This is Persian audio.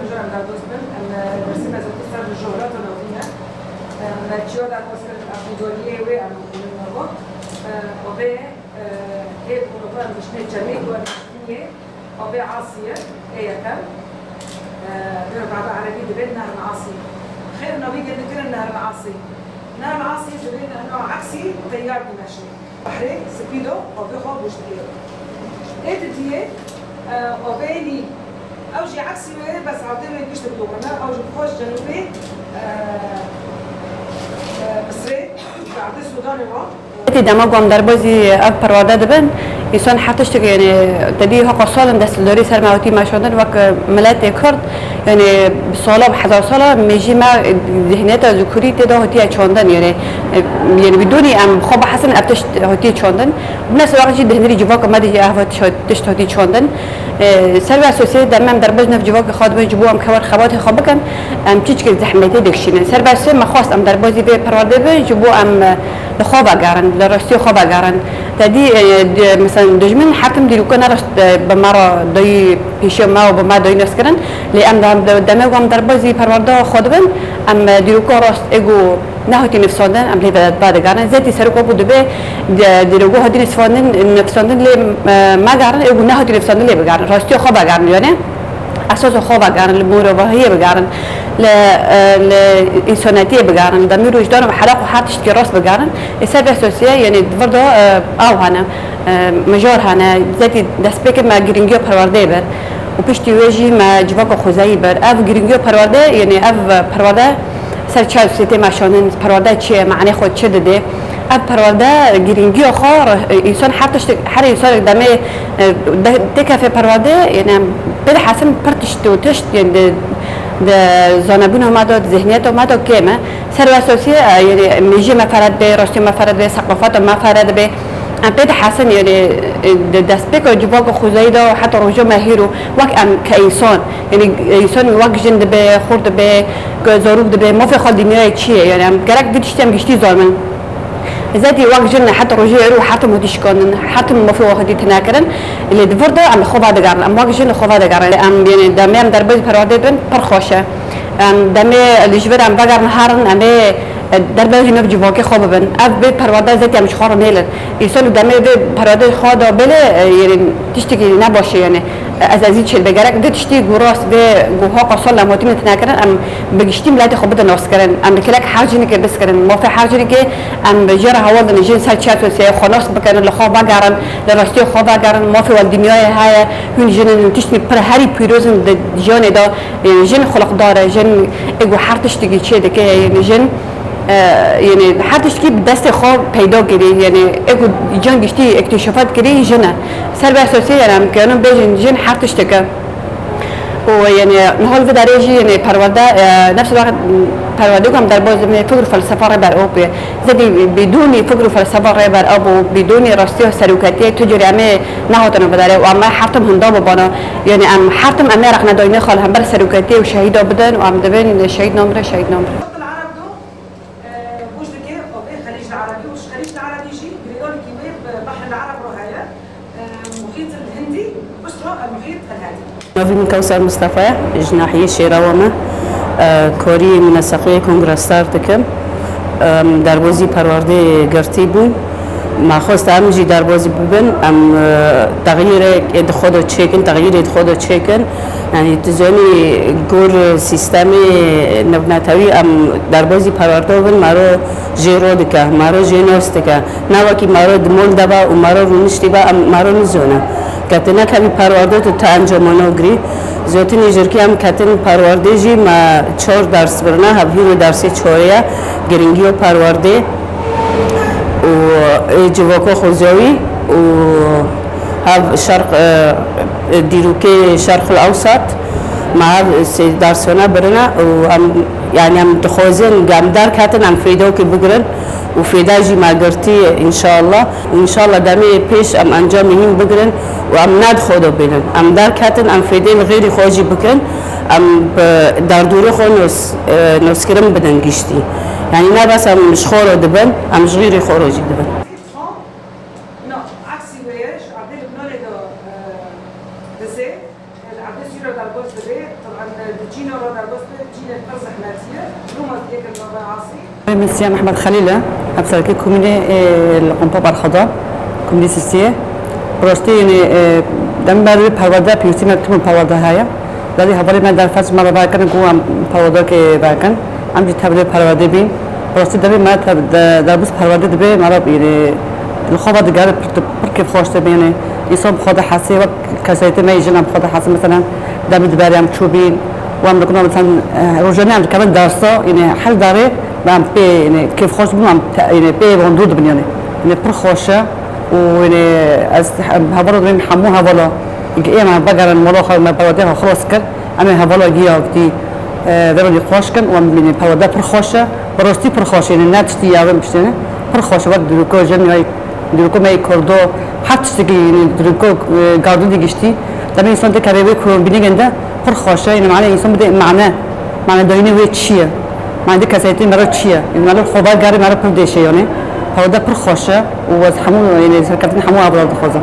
مجرد در دوستن درسیم از اتصال جورات و نوینه مجیو در واسه افغانیه و امریکا و به هیچ موضوع مشنه جمعی و نیه و به عاصیه ایکم بعد عربی دبل نهر عاصی خير نبي قد ذكر نهر عاصي نهر عاصي دبل انه عكسي تيار دمشق بحري سبيدو و به خواب وشتيه ايه ديه و بيني اوجي عكسي بس عاطيني قشط الدوغنا اوجي بخوش جنوبي مصري بعد السودان الوا دما قام در بازی اب پرواده دبن انسان حتیش دیگه یعنی تدی ها قصالن دستلداری سر موتی ماشوندن وقت ملت کرد یعنی سالا و هزار سالا میجی ما ذهنیت ذکوری تدا هاتی چاندن یعنی بدونی ام خواب حسن ابتش هاتی چاندن بنفس الوقت جی دهنری جواک مدی اهوت تشت هاتی چاندن سر و اساسی دمم در باز نف جواک خاد به جبو ام خبر خوات خواب کن ام چیچ که زحمتی دکشینه سر بس ما خواست ام در بازی به پرواده به جبو ام لخواب اگرن لراستی خواب اگرن تدی مثلا دجمن حتم دیروکا نرست بمرا دای پیش ما و بما دای نسکرن لی ام دمه و ام در بازی پرورده خود بن ام دیروکا راست اگو نهاتی نفساندن ام لی بعد گرن زیتی سرکو بود به دیروکا هاتی نفساندن لی ما گرن اگو نهاتی نفساندن لی بگرن راستی خواب اگرن یعنی اساس خواب اگرن لمروهیه بگرن لإنسانيتية بقارن دمير وجدان وحلاق وحاتش كراس بقارن السبب الأساسية يعني برضه أو هنا مجار هنا ذاتي دسبيك ما جرينجيو برواردة بر وبيشتي وجي ما جواك خوزاي بر أف جرينجيو برواردة يعني أف برواردة سر تشال سيتي ماشانن برواردة شيء معناه خود شد ده أف برواردة جرينجيو خار إنسان حتىش حر إنسان دمه تكفي برواردة يعني بده حسن برتش توتش يعني ده زانبون ما داد ذهنیت ما داد کمه سر و اساسی یعنی میجی مفرد به راستی مفرد به ثقافت مفرد به امپید حسن یعنی دست بک جواب خوزایی دا حتی رجوع ماهیرو وقت ام کانسان یعنی انسان وقت جند به خورد به زاروب به ما في خال دنیای چیه یعنی ام گرک گشتیم گشتی زالمن زادي وقت جن حتى رجوع رو حتى مديش كون حتى ما في واحد يتناكرن اللي دفرده ام خوف هذا قارن ام وقت جن خوف هذا قارن ام يعني دمي ام دربي برواده بن برخوشه ام دمي اللي جبر ام بقارن هارن ام دربي هنا بجواكي خوب بن اف بي برواده زادي ام شخار نيلن يسول دمي بي برواده خادا بله يعني تشتكي نباشه يعني از ازی چل بگرک دتشتی گراس به گوها قصال لاموتی نتناکرن ام بگشتیم لات خوبت ناس کردن ام کلک حاجی که بس کردن ما في حاجی که ام بجرا هوا دن جن سر چات و سی خلاص بکنن لخواب گارن لراستی خواب گارن ما في والدنیای های هون جن تشتی پر هری پیروزن جان دا جن خلق داره جن اگو حرتش دیگه چه دکه یعنی جن يعني حتىش كي بدست خواب پیدا کردی یعنی اگو جن گشتی اکتشافات کردی جنه سر به اساسی یعنی كانوا بيجن جن حرتش تکه و يعني نهال في درجة يعني پرورده نفس الوقت پرورده كم در باز فكر فلسفة ربع أوبي زدي بدون فكر فلسفة ربع أبو بدون راستي سلوكية تجري أمي نهاتنا بداره وأما حرتم هنداب بنا يعني أم حرتم أمي رقنا داينة خال هم بر سلوكية وشهيد بدن وأم دبين شهيد نمرة شهيد نمرة نوفي كوثر مصطفى جناحية شيراومة كوري منسقية كونغرستار تكم دربوزي پرورده گرتی بون ما خواست همجی دربوزی ببن ام تغییر ادخود چکن تغییر ادخود چکن یعنی تزانی گور سیستم نبناتوی ام دربوزی پرورده بن مارو جیرو دکه مارو جینوس دکه نواکی مارو دمول دبا و مارو رونشتی با ام مارو نزونه کتنه کمی پرورده تو تا انجامانو گری زیادی نیجرکی هم کتن پرورده جی ما 4 درس برنه هفهیم درسی 4 گرینگی و پرورده و جواکو خوزاوی و هف شرق دیروکه شرق الاوسط ما هف 3 درسونه برنه و هم يعني هم تخوزن قامدار كاتن هم فيداو كي بقرن وفيدا جي ما قرتي ان شاء الله وان شاء الله دامي بيش ام انجام مهم بقرن وام ناد خودو بينن ام دار كاتن ام فيدين غيري خوجي بكن ام دار دوري خو نوس كرم بدن قشتي يعني نا بس ام شخورو دبن ام غيري خروجي دبن عكسي ويش عبد المولد بزي عبد سيرة دربوس دبي طبعا جينا رو دربوس جينا ترزح ناتية روما ديك الموضوع عاصي. من سيام أحمد خليلة أبصر كي كوميني القنبة بالخضار كوميني سيسية برستي يعني دم بري بحوادة بيوتي مكتوب بحوادة هاي لذي هبالي ما درفت مرة باكن قوام بحوادة كي باكن عم جتابلي بحوادة بين برستي دبي ما دربوس بحوادة دبي مرة يعني الخبر دقار بركب خوش تبي يعني يصاب خدا حاسي وقت كسيتي ما يجينا بخدا حاسي مثلا دم دباري عم تشوبين وعم نكون مثلا رجعنا عم كمان درسة يعني حل داري بعم بي يعني كيف خوش بنو عم يعني بي بندود بني يعني برخوشة ويعني هبلو من حموها هبلو إيه ما بقر المروخة ما بوديها خلاص كر أنا هبلو جيا وقتي ذروني خوش كن ومن بودا برخوشة برستي برخوشة يعني ناتشتي يا رب مشتني برخوشة وقت دروكو جنوي دروكو ما يكردو حتى تيجي يعني دروكو قاعدو ديجشتي لما إنسان تكرره كون بيني جندا برخوشة يعني معناه إنسان بدأ معناه دايني ويا تشيا معناه كسيتي مرة تشيا يعني مرة خبر جاري مرة برديشة يعني هذا برخوشة وحمو يعني سكتني حمو أبرد خوزة